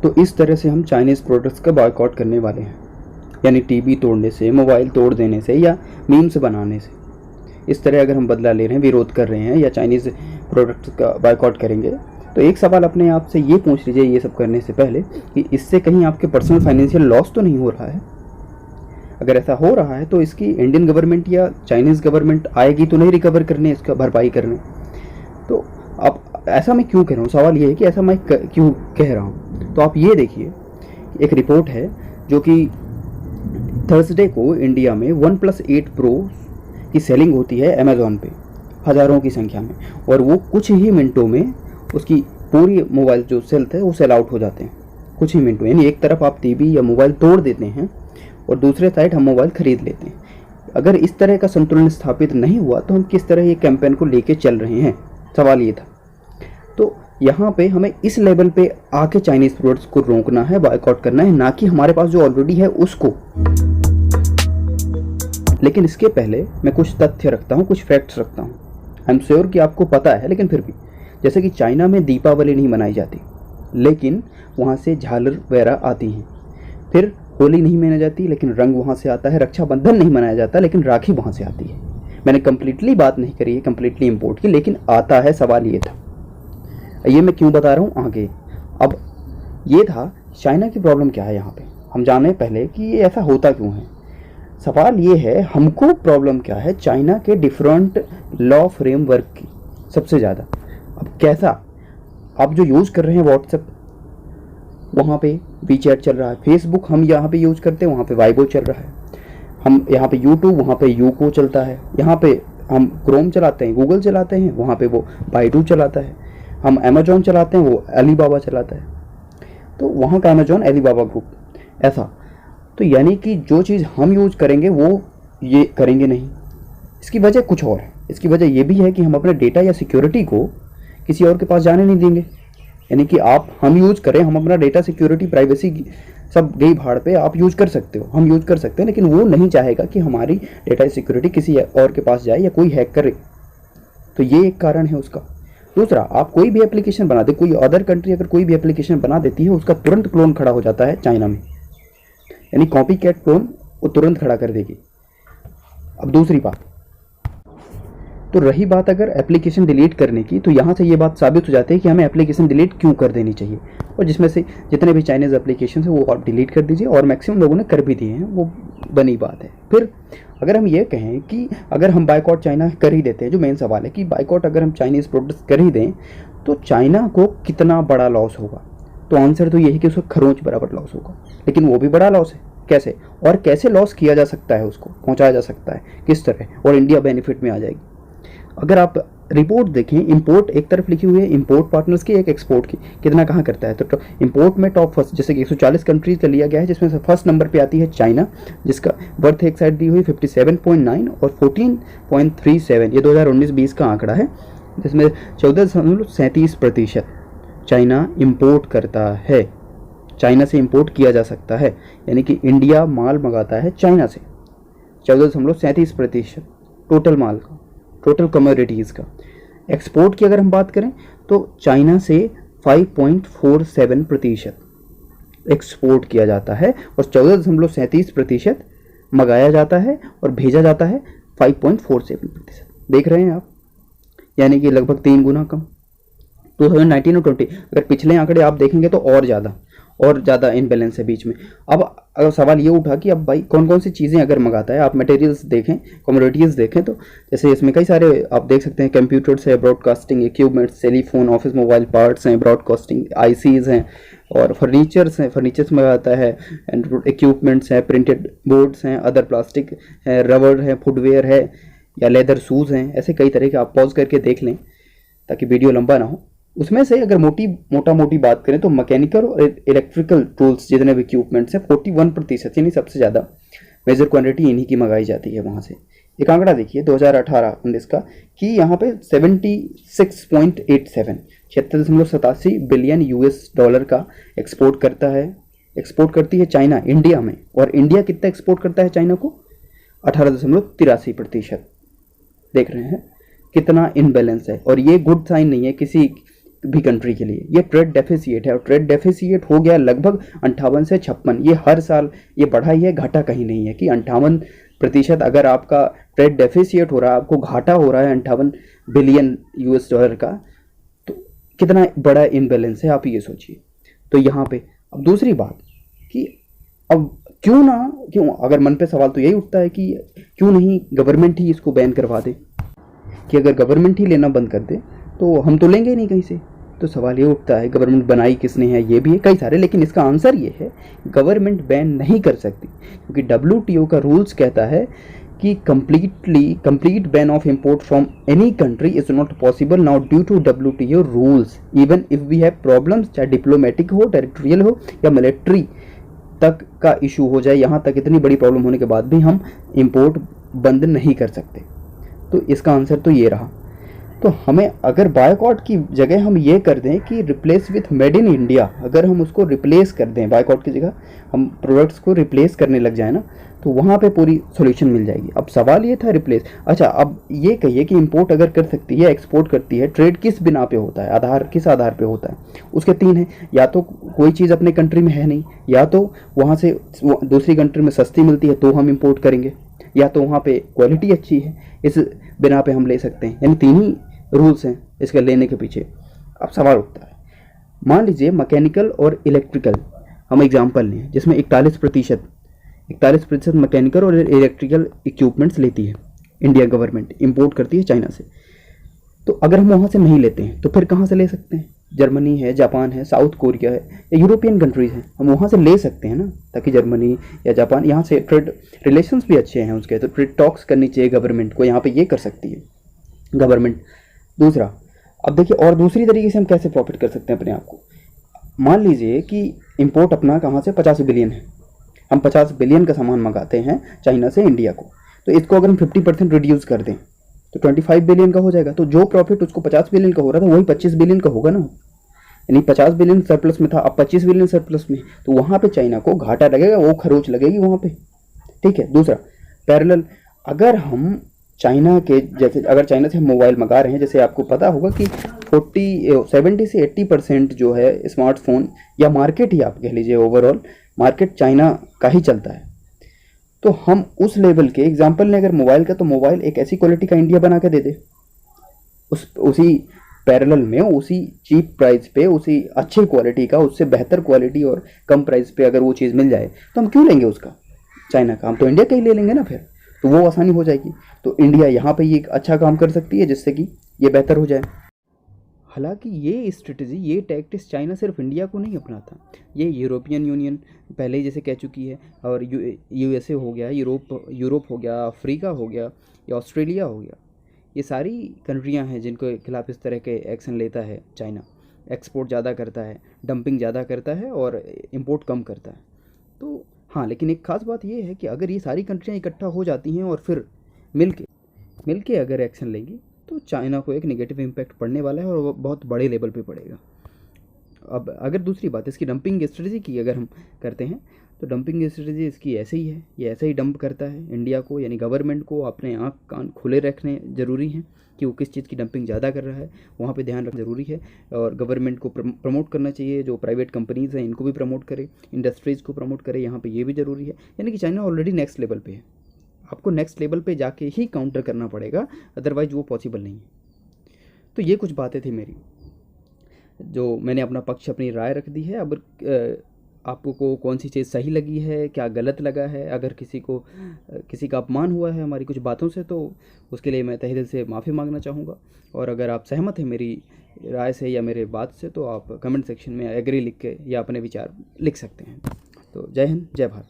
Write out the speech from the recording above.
तो इस तरह से हम चाइनीज़ प्रोडक्ट्स का बॉयकॉट करने वाले हैं, यानी टीवी तोड़ने से, मोबाइल तोड़ देने से या मीम्स बनाने से। इस तरह अगर हम बदला ले रहे हैं, विरोध कर रहे हैं या चाइनीज़ प्रोडक्ट्स का बॉयकॉट करेंगे, तो एक सवाल अपने आप से ये पूछ लीजिए ये सब करने से पहले कि इससे कहीं आपके पर्सनल फाइनेंशियल लॉस तो नहीं हो रहा है। अगर ऐसा हो रहा है तो इसकी इंडियन गवर्नमेंट या चाइनीज़ गवर्नमेंट आएगी तो नहीं रिकवर करने, इसका भरपाई करने। तो अब ऐसा मैं क्यों कह रहा हूँ, सवाल ये है कि ऐसा मैं क्यों कह रहा हूँ। तो आप ये देखिए, एक रिपोर्ट है जो कि थर्सडे को इंडिया में OnePlus 8 Pro की सेलिंग होती है अमेज़ॉन पे हज़ारों की संख्या में, और वो कुछ ही मिनटों में उसकी पूरी मोबाइल जो सेल थे वो सेल आउट हो जाते हैं कुछ ही मिनटों। यानी एक तरफ आप टीवी या मोबाइल तोड़ देते हैं और दूसरे साइड हम मोबाइल ख़रीद लेते हैं। अगर इस तरह का संतुलन स्थापित नहीं हुआ तो हम किस तरह ये कैंपेन को लेके चल रहे हैं, सवाल ये था। तो यहाँ पे हमें इस लेवल पे आके चाइनीज़ प्रोडक्ट्स को रोकना है, बॉयकॉट करना है, ना कि हमारे पास जो ऑलरेडी है उसको। लेकिन इसके पहले मैं कुछ तथ्य रखता हूँ, कुछ फैक्ट्स रखता हूँ। आई एम श्योर कि आपको पता है, लेकिन फिर भी, जैसे कि चाइना में दीपावली नहीं मनाई जाती, लेकिन वहाँ से झालर वगैरह आती हैं। फिर होली नहीं मनाई जाती, लेकिन रंग वहाँ से आता है। रक्षाबंधन नहीं मनाया जाता, लेकिन राखी वहाँ से आती है। मैंने कम्प्लीटली बात नहीं करी है कम्प्लीटली इम्पोर्ट की, लेकिन आता है। सवाल ये था, ये मैं क्यों बता रहा हूँ आगे। अब ये था चाइना की प्रॉब्लम क्या है यहाँ पे, हम जाने पहले कि ये ऐसा होता क्यों है। सवाल ये है हमको प्रॉब्लम क्या है चाइना के डिफरेंट लॉ फ्रेमवर्क की, सबसे ज़्यादा। अब कैसा, आप जो यूज़ कर रहे हैं व्हाट्सएप, वहाँ पे वीचैट चल रहा है। फेसबुक हम यहाँ पे यूज़ करते हैं, वहाँ पे वाइबो चल रहा है। हम यहाँ पे यूट्यूब, वहाँ पे यूको चलता है। यहाँ पे हम क्रोम चलाते हैं, गूगल चलाते हैं, वहाँ पे वो बाइडू चलाता है। हम अमेजोन चलाते हैं, वो अलीबाबा चलाता है। तो वहाँ का अमेजोन अलीबाबा ग्रुप, ऐसा। तो यानी कि जो चीज़ हम यूज़ करेंगे वो ये करेंगे नहीं। इसकी वजह कुछ और है। इसकी वजह ये भी है कि हम अपने डेटा या सिक्योरिटी को किसी और के पास जाने नहीं देंगे। यानी कि हम यूज़ करें, हम अपना डेटा, सिक्योरिटी, प्राइवेसी सब गई भाड़ पे, आप यूज़ कर सकते हो, हम यूज़ कर सकते हैं, लेकिन वो नहीं चाहेगा कि हमारी डेटा सिक्योरिटी किसी और के पास जाए या कोई हैक करे। तो ये एक कारण है उसका। दूसरा, आप कोई भी एप्लीकेशन बना दे, कोई अदर कंट्री अगर कोई भी एप्लीकेशन बना देती है, उसका तुरंत क्लोन खड़ा हो जाता है चाइना में। यानी कॉपी कैट क्लोन वो तुरंत खड़ा कर देगी। अब दूसरी बात, तो रही बात अगर एप्लीकेशन डिलीट करने की, तो यहाँ से ये बात साबित हो जाती है कि हमें एप्लीकेशन डिलीट क्यों कर देनी चाहिए। और जिसमें से जितने भी चाइनीज़ एप्लीकेशन है वो आप डिलीट कर दीजिए, और मैक्सिमम लोगों ने कर भी दिए हैं, वो बनी बात है। फिर अगर हम ये कहें कि अगर हम बाइकआउट चाइना कर ही देते हैं, जो मेन सवाल है कि बाइकआउट अगर हम चाइनीज़ प्रोडक्ट्स कर ही दें तो चाइना को कितना बड़ा लॉस होगा, तो आंसर तो यही कि उसको खरोंच बराबर लॉस होगा। लेकिन वो भी बड़ा लॉस है, कैसे और कैसे लॉस किया जा सकता है, उसको पहुंचाया जा सकता है किस तरह, और इंडिया बेनिफिट में आ जाएगी। अगर आप रिपोर्ट देखें, इंपोर्ट एक तरफ लिखी हुई है इंपोर्ट पार्टनर्स की, एक एक्सपोर्ट की, कितना कहाँ करता है। तो इंपोर्ट में टॉप फर्स्ट, जैसे कि 140 कंट्रीज का लिया गया है, जिसमें से फर्स्ट नंबर पे आती है चाइना, जिसका वर्थ एक साइड दी हुई 57.9 और 14.37, ये 2019-20 का आंकड़ा है, जिसमें 14.37% चाइना इंपोर्ट करता है। चाइना से इंपोर्ट किया जा सकता है, यानी कि इंडिया माल मंगाता है चाइना से 14.37% टोटल माल का, टोटल कमोडिटीज़ का। एक्सपोर्ट की अगर हम बात करें तो चाइना से 5.47% एक्सपोर्ट किया जाता है, और 14.37% मंगाया जाता है और भेजा जाता है 5.47%। देख रहे हैं आप, यानी कि लगभग 3 गुना कम। 2019 और 20 अगर पिछले आंकड़े आप देखेंगे तो और ज़्यादा इनबैलेंस है बीच में। अब अगर सवाल ये उठा कि अब भाई कौन कौन सी चीज़ें अगर मंगाता है, आप मटेरियल्स देखें, कमोडिटीज़ देखें, तो जैसे इसमें कई सारे आप देख सकते हैं, कंप्यूटर्स है, broadcasting equipments, telephone, office mobile parts हैं, ब्रॉडकास्टिंग आईसीज़ हैं, और फर्नीचर्स हैं, फर्नीचर्स मंगाता है, एंड इक्विपमेंट्स हैं, प्रिंटेड बोर्ड्स हैं, अदर प्लास्टिक है, रबर है, फुटवेयर है, या लेदर शूज़ हैं। ऐसे कई तरह के आप पॉज करके देख लें ताकि वीडियो लंबा ना हो। उसमें से अगर मोटा मोटी बात करें तो मैकेनिकल और इलेक्ट्रिकल टूल्स जितने भी इक्विपमेंट्स हैं 41%, यानी सबसे ज़्यादा मेजर क्वांटिटी इन्हीं की मंगाई जाती है वहाँ से। एक आंकड़ा देखिए 2018-19 का कि यहाँ पे 76.87 बिलियन यूएस डॉलर का एक्सपोर्ट करती है चाइना इंडिया में। और इंडिया कितना एक्सपोर्ट करता है चाइना को? 18.83%। देख रहे हैं कितना इनबैलेंस है, और ये गुड साइन नहीं है किसी भी कंट्री के लिए ये ट्रेड डेफिसिट है, और ट्रेड डेफिसिट हो गया लगभग 58 से 56। ये हर साल ये बढ़ा ही है, घटा कहीं नहीं है कि 58% अगर आपका ट्रेड डेफिसिट हो रहा है, आपको घाटा हो रहा है 58 बिलियन यूएस डॉलर का, तो कितना बड़ा इम्बैलेंस है, आप ये सोचिए। तो यहाँ पे अब दूसरी बात कि अब क्यों अगर मन पे सवाल तो यही उठता है कि क्यों नहीं गवर्नमेंट ही इसको बैन करवा दे, कि अगर गवर्नमेंट ही लेना बंद कर दे तो हम तो लेंगे ही नहीं कहीं से। तो सवाल ये उठता है गवर्नमेंट बनाई किसने है, ये भी है कई सारे, लेकिन इसका आंसर ये है गवर्नमेंट बैन नहीं कर सकती, क्योंकि WTO का रूल्स कहता है कि complete ban of import from any country is not possible now due to WTO rules even if we have problems, चाहे डिप्लोमेटिक हो, टेरिटोरियल हो या मिलिट्री तक का इशू हो जाए, यहाँ तक इतनी बड़ी प्रॉब्लम होने के बाद भी हम इंपोर्ट बंद नहीं कर सकते। तो इसका आंसर तो ये रहा। तो हमें अगर बायकॉट की जगह हम ये कर दें कि replace with made in India, अगर हम उसको रिप्लेस कर दें, बायकॉट की जगह हम प्रोडक्ट्स को रिप्लेस करने लग जाए ना, तो वहाँ पे पूरी सॉल्यूशन मिल जाएगी। अब सवाल ये था रिप्लेस। अच्छा, अब ये कहिए कि इंपोर्ट अगर कर सकती है, एक्सपोर्ट करती है, ट्रेड किस बिना पे होता है, आधार किस आधार पे होता है? उसके 3 हैं, या तो कोई चीज़ अपने कंट्री में है नहीं, या तो वहाँ से दूसरी कंट्री में सस्ती मिलती है तो हम इंपोर्ट करेंगे, या तो वहाँ पे क्वालिटी अच्छी है, इस बिना पे हम ले सकते हैं। यानी 3 ही रूल्स हैं इसके लेने के पीछे। अब सवाल उठता है, मान लीजिए मैकेनिकल और इलेक्ट्रिकल हम एग्जांपल लें, जिसमें 41% मैकेनिकल और इलेक्ट्रिकल इक्विपमेंट्स लेती है इंडिया गवर्नमेंट, इंपोर्ट करती है चाइना से। तो अगर हम वहाँ से नहीं लेते हैं तो फिर कहाँ से ले सकते हैं? जर्मनी है, जापान है, साउथ कोरिया है या यूरोपियन कंट्रीज़ हैं, हम वहाँ से ले सकते हैं ना, ताकि जर्मनी या जापान, यहाँ से ट्रेड रिलेशंस भी अच्छे हैं उसके, तो ट्रेड टॉक्स करनी चाहिए गवर्नमेंट को, यहाँ पे ये कर सकती है गवर्नमेंट। दूसरा, अब देखिए और दूसरी तरीके से हम कैसे प्रॉफिट कर सकते हैं अपने आप को। मान लीजिए कि इंपोर्ट अपना कहाँ से 50 बिलियन है, हम 50 बिलियन का सामान मंगाते हैं चाइना से इंडिया को, तो इसको अगर हम 50% रिड्यूस कर दें तो 25 बिलियन का हो जाएगा। तो जो प्रॉफिट उसको 50 बिलियन का हो रहा था वही 25 बिलियन का होगा ना, यानी 50 बिलियन सरप्लस में था, अब 25 बिलियन सरप्लस में, तो वहाँ पे चाइना को घाटा लगेगा, वो खरोच लगेगी वहाँ पे। ठीक है। दूसरा, पैरेलल, अगर हम चाइना के जैसे, अगर चाइना से हम मोबाइल मंगा रहे हैं, जैसे आपको पता होगा कि 70 से 80% जो है स्मार्टफोन या मार्केट ही आप कह लीजिए, ओवरऑल मार्केट चाइना का ही चलता है। तो हम उस लेवल के एग्जांपल ने अगर मोबाइल का, तो मोबाइल एक ऐसी क्वालिटी का इंडिया बना के दे दे, उसी पैरेलल में, उसी चीप प्राइस पे, उसी अच्छी क्वालिटी का, उससे बेहतर क्वालिटी और कम प्राइस पे अगर वो चीज़ मिल जाए तो हम क्यों लेंगे उसका, चाइना का? हम तो इंडिया का ही ले लेंगे ना फिर, तो वो आसानी हो जाएगी। तो इंडिया यहाँ पे ये एक अच्छा काम कर सकती है जिससे कि ये बेहतर हो जाए। हालांकि ये स्ट्रेटजी, ये टैक्टिक्स चाइना सिर्फ इंडिया को नहीं अपनाता, ये यूरोपियन यूनियन पहले ही जैसे कह चुकी है, और USA हो गया, यूरोप हो गया, अफ्रीका हो गया या ऑस्ट्रेलिया हो गया, ये सारी कंट्रियां हैं जिनके खिलाफ इस तरह के एक्शन लेता है चाइना। एक्सपोर्ट ज़्यादा करता है, डंपिंग ज़्यादा करता है और इंपोर्ट कम करता है। तो हाँ, लेकिन एक ख़ास बात ये है कि अगर ये सारी कंट्रियाँ इकट्ठा हो जाती हैं और फिर मिल के अगर एक्शन लेंगी तो चाइना को एक नेगेटिव इम्पैक्ट पड़ने वाला है, और वो बहुत बड़े लेवल पे पड़ेगा। अब अगर दूसरी बात इसकी डंपिंग स्ट्रेटजी की अगर हम करते हैं, तो डंपिंग स्ट्रेटजी इसकी ऐसे ही है, ये ऐसे ही डंप करता है इंडिया को, यानी गवर्नमेंट को अपने आँख कान खुले रखने ज़रूरी हैं कि वो किस चीज़ की डंपिंग ज़्यादा कर रहा है, वहाँ पे ध्यान रखना ज़रूरी है। और गवर्नमेंट को प्रमोट करना चाहिए, जो प्राइवेट कंपनीज़ हैं इनको भी प्रमोट करे, इंडस्ट्रीज़ को प्रमोट करे, यहाँ पे ये भी ज़रूरी है। यानी कि चाइना ऑलरेडी नेक्स्ट लेवल पे है, आपको नेक्स्ट लेवल पे जाके ही काउंटर करना पड़ेगा, अदरवाइज वो पॉसिबल नहीं है। तो ये कुछ बातें थी मेरी, जो मैंने अपना पक्ष, अपनी राय रख दी है। अब आपको कौन सी चीज़ सही लगी है, क्या गलत लगा है, अगर किसी का अपमान हुआ है हमारी कुछ बातों से, तो उसके लिए मैं तहे दिल से माफ़ी मांगना चाहूँगा। और अगर आप सहमत हैं मेरी राय से या मेरे बात से, तो आप कमेंट सेक्शन में एग्री लिख के या अपने विचार लिख सकते हैं। तो जय हिंद, जय भारत।